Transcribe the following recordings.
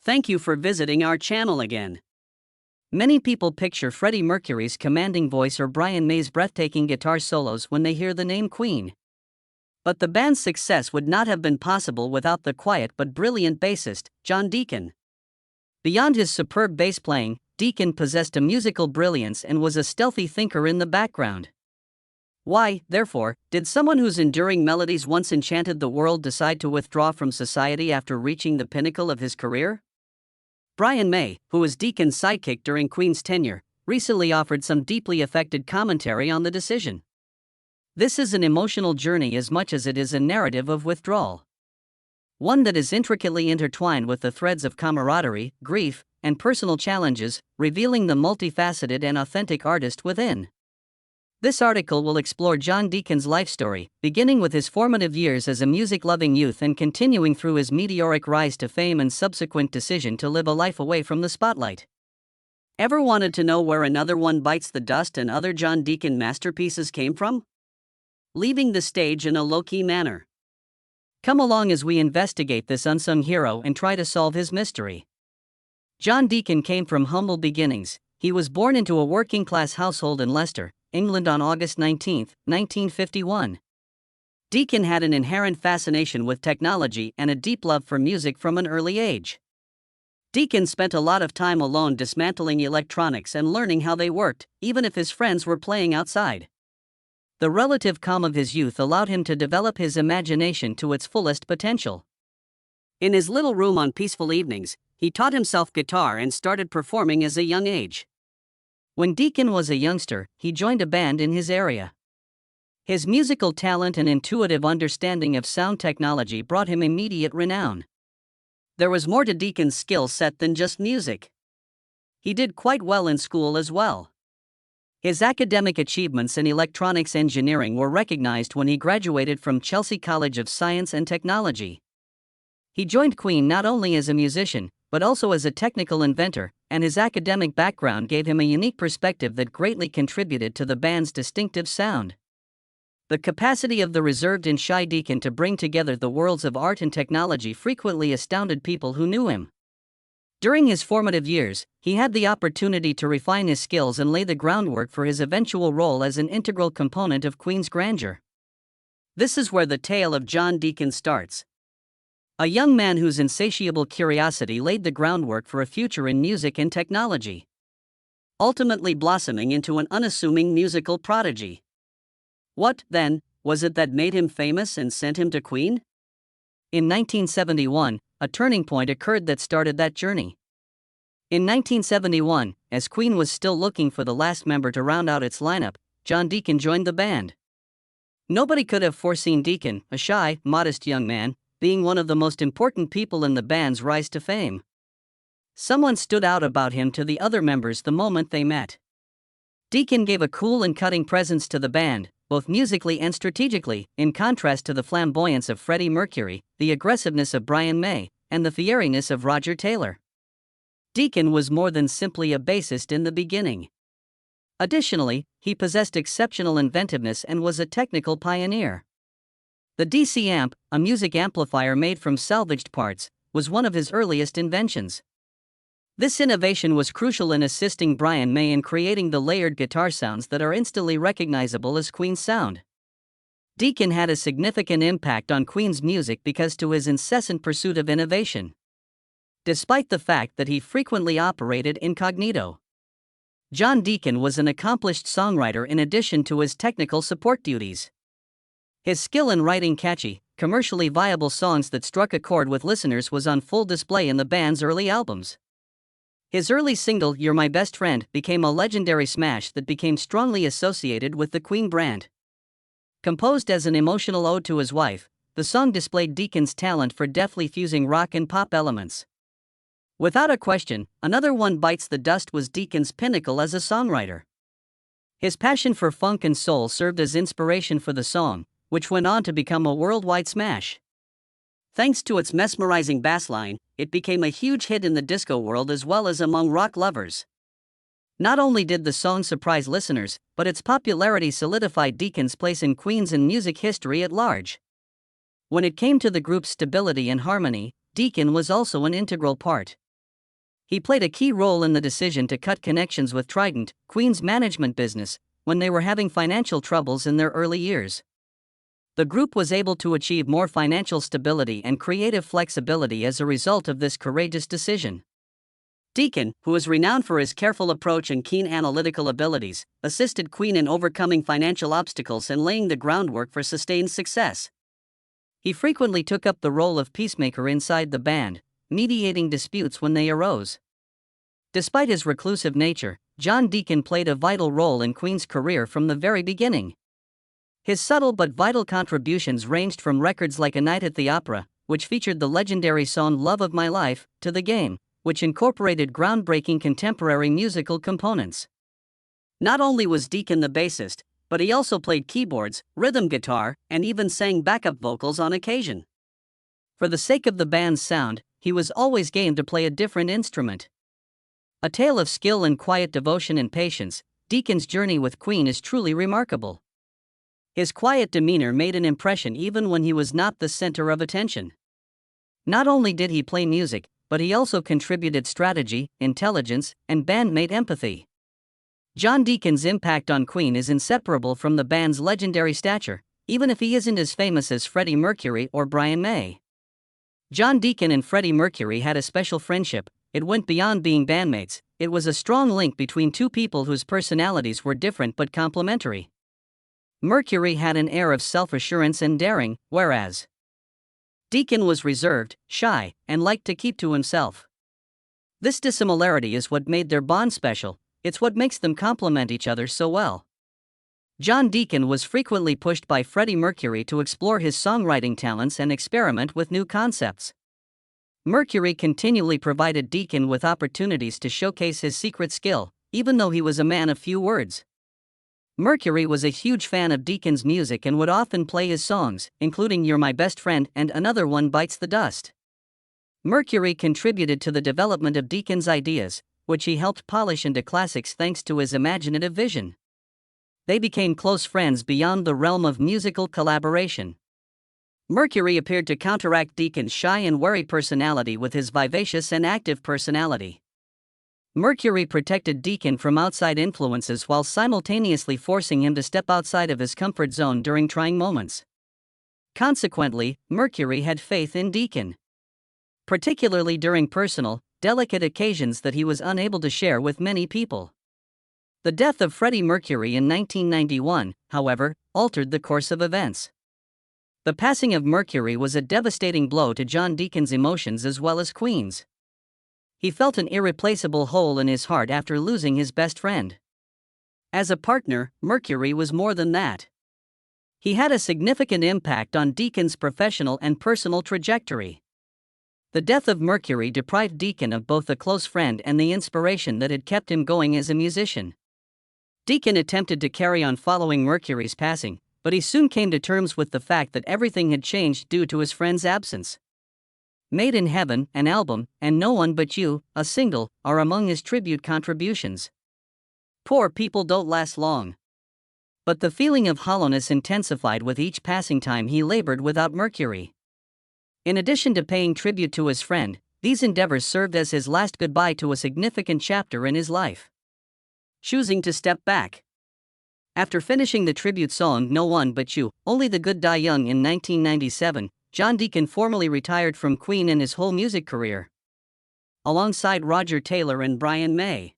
Thank you for visiting our channel again. Many people picture Freddie Mercury's commanding voice or Brian May's breathtaking guitar solos when they hear the name Queen. But the band's success would not have been possible without the quiet but brilliant bassist, John Deacon. Beyond his superb bass playing, Deacon possessed a musical brilliance and was a stealthy thinker in the background. Why, therefore, did someone whose enduring melodies once enchanted the world decide to withdraw from society after reaching the pinnacle of his career? Brian May, who was Deacon's sidekick during Queen's tenure, recently offered some deeply affected commentary on the decision. This is an emotional journey as much as it is a narrative of withdrawal. One that is intricately intertwined with the threads of camaraderie, grief, and personal challenges, revealing the multifaceted and authentic artist within. This article will explore John Deacon's life story, beginning with his formative years as a music-loving youth and continuing through his meteoric rise to fame and subsequent decision to live a life away from the spotlight. Ever wanted to know where Another One Bites the Dust and other John Deacon masterpieces came from? Leaving the stage in a low-key manner. Come along as we investigate this unsung hero and try to solve his mystery. John Deacon came from humble beginnings. He was born into a working-class household in Leicester, England on August 19, 1951. Deacon had an inherent fascination with technology and a deep love for music from an early age. Deacon spent a lot of time alone dismantling electronics and learning how they worked, even if his friends were playing outside. The relative calm of his youth allowed him to develop his imagination to its fullest potential. In his little room on peaceful evenings, he taught himself guitar and started performing as a young age. When Deacon was a youngster, he joined a band in his area. His musical talent and intuitive understanding of sound technology brought him immediate renown. There was more to Deacon's skill set than just music. He did quite well in school as well. His academic achievements in electronics engineering were recognized when he graduated from Chelsea College of Science and Technology. He joined Queen not only as a musician, but also as a technical inventor, and his academic background gave him a unique perspective that greatly contributed to the band's distinctive sound. The capacity of the reserved and shy Deacon to bring together the worlds of art and technology frequently astounded people who knew him. During his formative years, he had the opportunity to refine his skills and lay the groundwork for his eventual role as an integral component of Queen's grandeur. This is where the tale of John Deacon starts. A young man whose insatiable curiosity laid the groundwork for a future in music and technology, ultimately blossoming into an unassuming musical prodigy. What, then, was it that made him famous and sent him to Queen? In 1971, a turning point occurred that started that journey. In 1971, as Queen was still looking for the last member to round out its lineup, John Deacon joined the band. Nobody could have foreseen Deacon, a shy, modest young man, being one of the most important people in the band's rise to fame. Someone stood out about him to the other members the moment they met. Deacon gave a cool and cutting presence to the band, both musically and strategically, in contrast to the flamboyance of Freddie Mercury, the aggressiveness of Brian May, and the fieriness of Roger Taylor. Deacon was more than simply a bassist in the beginning. Additionally, he possessed exceptional inventiveness and was a technical pioneer. The DC amp, a music amplifier made from salvaged parts, was one of his earliest inventions. This innovation was crucial in assisting Brian May in creating the layered guitar sounds that are instantly recognizable as Queen's sound. Deacon had a significant impact on Queen's music because to his incessant pursuit of innovation. Despite the fact that he frequently operated incognito, John Deacon was an accomplished songwriter in addition to his technical support duties. His skill in writing catchy, commercially viable songs that struck a chord with listeners was on full display in the band's early albums. His early single, You're My Best Friend, became a legendary smash that became strongly associated with the Queen brand. Composed as an emotional ode to his wife, the song displayed Deacon's talent for deftly fusing rock and pop elements. Without a question, Another One Bites the Dust was Deacon's pinnacle as a songwriter. His passion for funk and soul served as inspiration for the song, which went on to become a worldwide smash. Thanks to its mesmerizing bassline, it became a huge hit in the disco world as well as among rock lovers. Not only did the song surprise listeners, but its popularity solidified Deacon's place in Queen's and music history at large. When it came to the group's stability and harmony, Deacon was also an integral part. He played a key role in the decision to cut connections with Trident, Queen's management business, when they were having financial troubles in their early years. The group was able to achieve more financial stability and creative flexibility as a result of this courageous decision. Deacon, who is renowned for his careful approach and keen analytical abilities, assisted Queen in overcoming financial obstacles and laying the groundwork for sustained success. He frequently took up the role of peacemaker inside the band, mediating disputes when they arose. Despite his reclusive nature, John Deacon played a vital role in Queen's career from the very beginning. His subtle but vital contributions ranged from records like A Night at the Opera, which featured the legendary song Love of My Life, to The Game, which incorporated groundbreaking contemporary musical components. Not only was Deacon the bassist, but he also played keyboards, rhythm guitar, and even sang backup vocals on occasion. For the sake of the band's sound, he was always game to play a different instrument. A tale of skill and quiet devotion and patience, Deacon's journey with Queen is truly remarkable. His quiet demeanor made an impression even when he was not the center of attention. Not only did he play music, but he also contributed strategy, intelligence, and bandmate empathy. John Deacon's impact on Queen is inseparable from the band's legendary stature, even if he isn't as famous as Freddie Mercury or Brian May. John Deacon and Freddie Mercury had a special friendship. It went beyond being bandmates. It was a strong link between two people whose personalities were different but complementary. Mercury had an air of self-assurance and daring, whereas Deacon was reserved, shy, and liked to keep to himself. This dissimilarity is what made their bond special. It's what makes them complement each other so well. John Deacon was frequently pushed by Freddie Mercury to explore his songwriting talents and experiment with new concepts. Mercury continually provided Deacon with opportunities to showcase his secret skill, even though he was a man of few words. Mercury was a huge fan of Deacon's music and would often play his songs, including You're My Best Friend and Another One Bites the Dust. Mercury contributed to the development of Deacon's ideas, which he helped polish into classics thanks to his imaginative vision. They became close friends beyond the realm of musical collaboration. Mercury appeared to counteract Deacon's shy and wary personality with his vivacious and active personality. Mercury protected Deacon from outside influences while simultaneously forcing him to step outside of his comfort zone during trying moments. Consequently, Mercury had faith in Deacon, particularly during personal, delicate occasions that he was unable to share with many people. The death of Freddie Mercury in 1991, however, altered the course of events. The passing of Mercury was a devastating blow to John Deacon's emotions as well as Queen's. He felt an irreplaceable hole in his heart after losing his best friend. As a partner, Mercury was more than that. He had a significant impact on Deacon's professional and personal trajectory. The death of Mercury deprived Deacon of both a close friend and the inspiration that had kept him going as a musician. Deacon attempted to carry on following Mercury's passing, but he soon came to terms with the fact that everything had changed due to his friend's absence. Made in Heaven, an album, and No One But You, a single, are among his tribute contributions. Poor people don't last long. But the feeling of hollowness intensified with each passing time he labored without Mercury. In addition to paying tribute to his friend, these endeavors served as his last goodbye to a significant chapter in his life. Choosing to step back. After finishing the tribute song No One But You, Only the Good Die Young in 1997, John Deacon formally retired from Queen and his whole music career, alongside Roger Taylor and Brian May.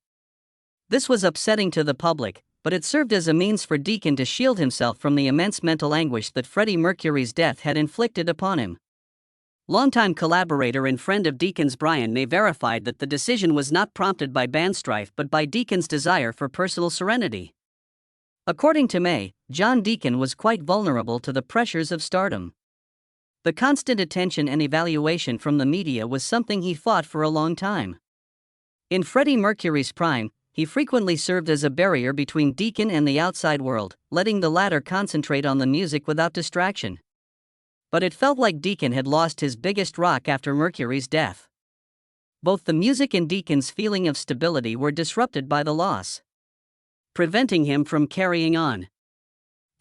This was upsetting to the public, but it served as a means for Deacon to shield himself from the immense mental anguish that Freddie Mercury's death had inflicted upon him. Longtime collaborator and friend of Deacon's Brian May verified that the decision was not prompted by band strife but by Deacon's desire for personal serenity. According to May, John Deacon was quite vulnerable to the pressures of stardom. The constant attention and evaluation from the media was something he fought for a long time. In Freddie Mercury's prime, he frequently served as a barrier between Deacon and the outside world, letting the latter concentrate on the music without distraction. But it felt like Deacon had lost his biggest rock after Mercury's death. Both the music and Deacon's feeling of stability were disrupted by the loss, preventing him from carrying on.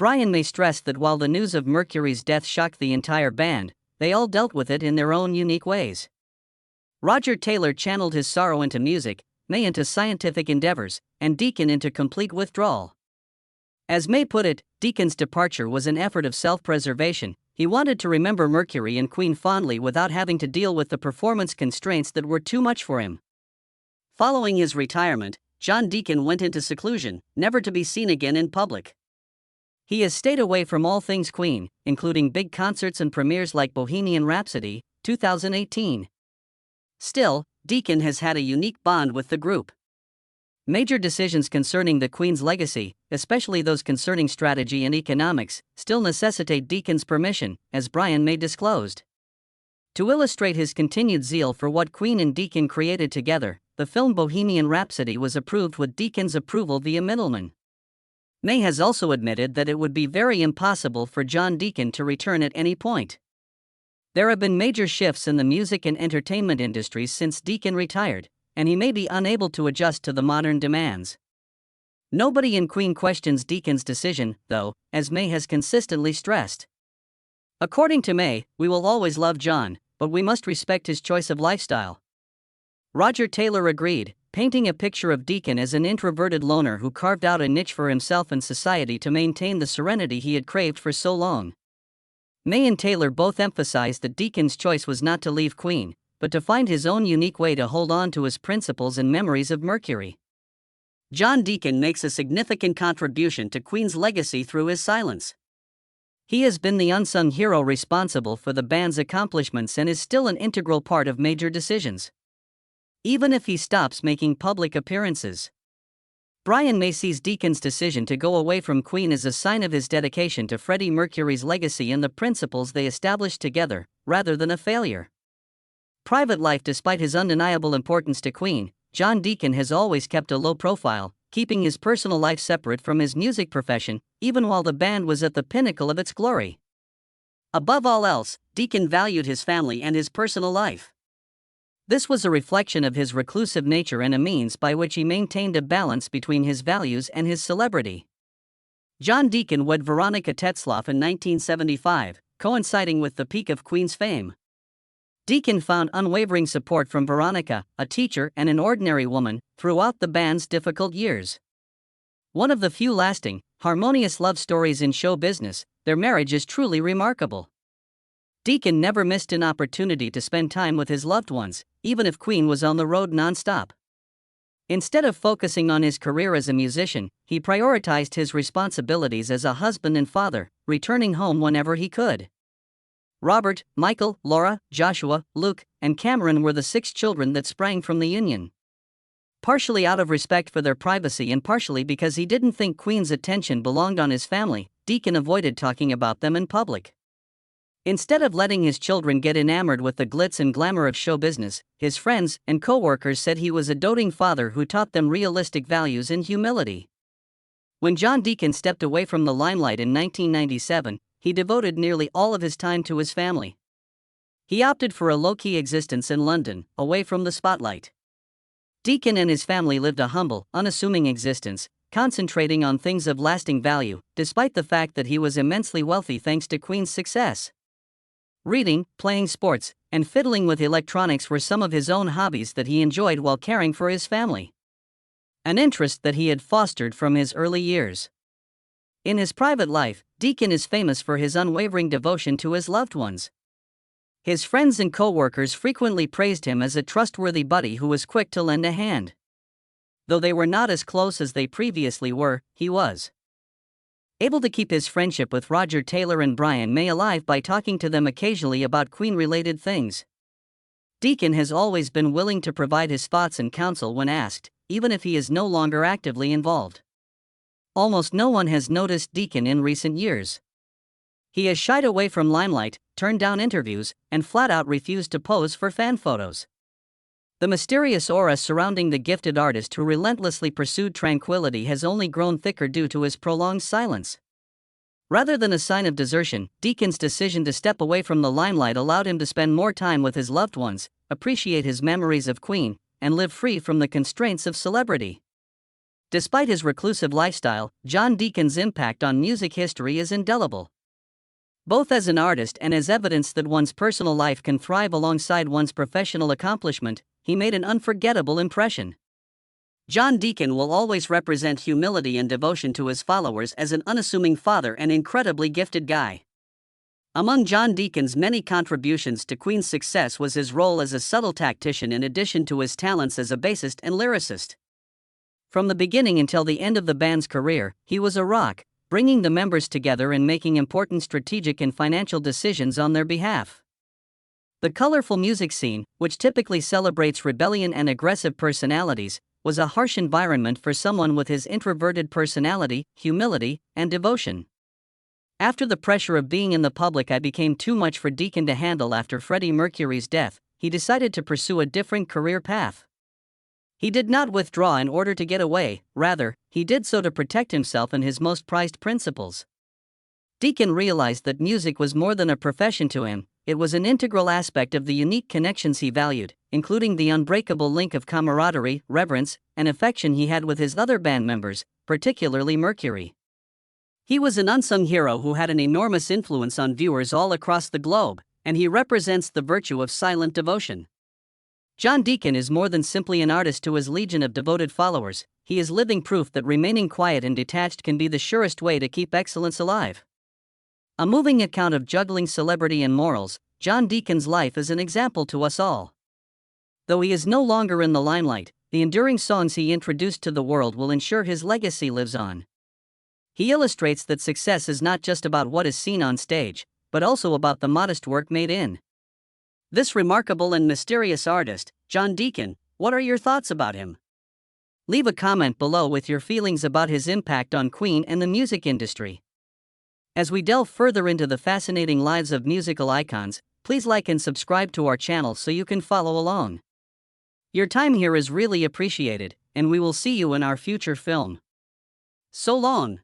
Brian May stressed that while the news of Mercury's death shocked the entire band, they all dealt with it in their own unique ways. Roger Taylor channeled his sorrow into music, May into scientific endeavors, and Deacon into complete withdrawal. As May put it, Deacon's departure was an effort of self-preservation. He wanted to remember Mercury and Queen fondly without having to deal with the performance constraints that were too much for him. Following his retirement, John Deacon went into seclusion, never to be seen again in public. He has stayed away from all things Queen, including big concerts and premieres like Bohemian Rhapsody, 2018. Still, Deacon has had a unique bond with the group. Major decisions concerning the Queen's legacy, especially those concerning strategy and economics, still necessitate Deacon's permission, as Brian May disclosed. To illustrate his continued zeal for what Queen and Deacon created together, the film Bohemian Rhapsody was approved with Deacon's approval via middleman. May has also admitted that it would be very impossible for John Deacon to return at any point. There have been major shifts in the music and entertainment industries since Deacon retired, and he may be unable to adjust to the modern demands. Nobody in Queen questions Deacon's decision, though, as May has consistently stressed. According to May, we will always love John, but we must respect his choice of lifestyle. Roger Taylor agreed, painting a picture of Deacon as an introverted loner who carved out a niche for himself in society to maintain the serenity he had craved for so long. May and Taylor both emphasized that Deacon's choice was not to leave Queen, but to find his own unique way to hold on to his principles and memories of Mercury. John Deacon makes a significant contribution to Queen's legacy through his silence. He has been the unsung hero responsible for the band's accomplishments and is still an integral part of major decisions, even if he stops making public appearances. Brian May sees Deacon's decision to go away from Queen as a sign of his dedication to Freddie Mercury's legacy and the principles they established together, rather than a failure. Private life. Despite his undeniable importance to Queen, John Deacon has always kept a low profile, keeping his personal life separate from his music profession, even while the band was at the pinnacle of its glory. Above all else, Deacon valued his family and his personal life. This was a reflection of his reclusive nature and a means by which he maintained a balance between his values and his celebrity. John Deacon wed Veronica Tetzlaff in 1975, coinciding with the peak of Queen's fame. Deacon found unwavering support from Veronica, a teacher and an ordinary woman, throughout the band's difficult years. One of the few lasting, harmonious love stories in show business, their marriage is truly remarkable. Deacon never missed an opportunity to spend time with his loved ones, even if Queen was on the road non-stop. Instead of focusing on his career as a musician, he prioritized his responsibilities as a husband and father, returning home whenever he could. Robert, Michael, Laura, Joshua, Luke, and Cameron were the 6 children that sprang from the union. Partially out of respect for their privacy and partially because he didn't think Queen's attention belonged on his family, Deacon avoided talking about them in public. Instead of letting his children get enamored with the glitz and glamour of show business, his friends and co-workers said he was a doting father who taught them realistic values and humility. When John Deacon stepped away from the limelight in 1997, he devoted nearly all of his time to his family. He opted for a low-key existence in London, away from the spotlight. Deacon and his family lived a humble, unassuming existence, concentrating on things of lasting value, despite the fact that he was immensely wealthy thanks to Queen's success. Reading, playing sports, and fiddling with electronics were some of his own hobbies that he enjoyed while caring for his family. An interest that he had fostered from his early years. In his private life, Deacon is famous for his unwavering devotion to his loved ones. His friends and co-workers frequently praised him as a trustworthy buddy who was quick to lend a hand. Though they were not as close as they previously were, he was able to keep his friendship with Roger Taylor and Brian May alive by talking to them occasionally about Queen-related things. Deacon has always been willing to provide his thoughts and counsel when asked, even if he is no longer actively involved. Almost no one has noticed Deacon in recent years. He has shied away from limelight, turned down interviews, and flat-out refused to pose for fan photos. The mysterious aura surrounding the gifted artist who relentlessly pursued tranquility has only grown thicker due to his prolonged silence. Rather than a sign of desertion, Deacon's decision to step away from the limelight allowed him to spend more time with his loved ones, appreciate his memories of Queen, and live free from the constraints of celebrity. Despite his reclusive lifestyle, John Deacon's impact on music history is indelible. Both as an artist and as evidence that one's personal life can thrive alongside one's professional accomplishment, he made an unforgettable impression. John Deacon will always represent humility and devotion to his followers as an unassuming father and incredibly gifted guy. Among John Deacon's many contributions to Queen's success was his role as a subtle tactician in addition to his talents as a bassist and lyricist. From the beginning until the end of the band's career, he was a rock, bringing the members together and making important strategic and financial decisions on their behalf. The colorful music scene, which typically celebrates rebellion and aggressive personalities, was a harsh environment for someone with his introverted personality, humility, and devotion. After the pressure of being in the public eye became too much for Deacon to handle after Freddie Mercury's death, he decided to pursue a different career path. He did not withdraw in order to get away, rather, he did so to protect himself and his most prized principles. Deacon realized that music was more than a profession to him, it was an integral aspect of the unique connections he valued, including the unbreakable link of camaraderie, reverence, and affection he had with his other band members, particularly Mercury. He was an unsung hero who had an enormous influence on viewers all across the globe, and he represents the virtue of silent devotion. John Deacon is more than simply an artist to his legion of devoted followers, he is living proof that remaining quiet and detached can be the surest way to keep excellence alive. A moving account of juggling celebrity and morals, John Deacon's life is an example to us all. Though he is no longer in the limelight, the enduring songs he introduced to the world will ensure his legacy lives on. He illustrates that success is not just about what is seen on stage, but also about the modest work made in. This remarkable and mysterious artist, John Deacon, what are your thoughts about him? Leave a comment below with your feelings about his impact on Queen and the music industry. As we delve further into the fascinating lives of musical icons, please like and subscribe to our channel so you can follow along. Your time here is really appreciated, and we will see you in our future film. So long.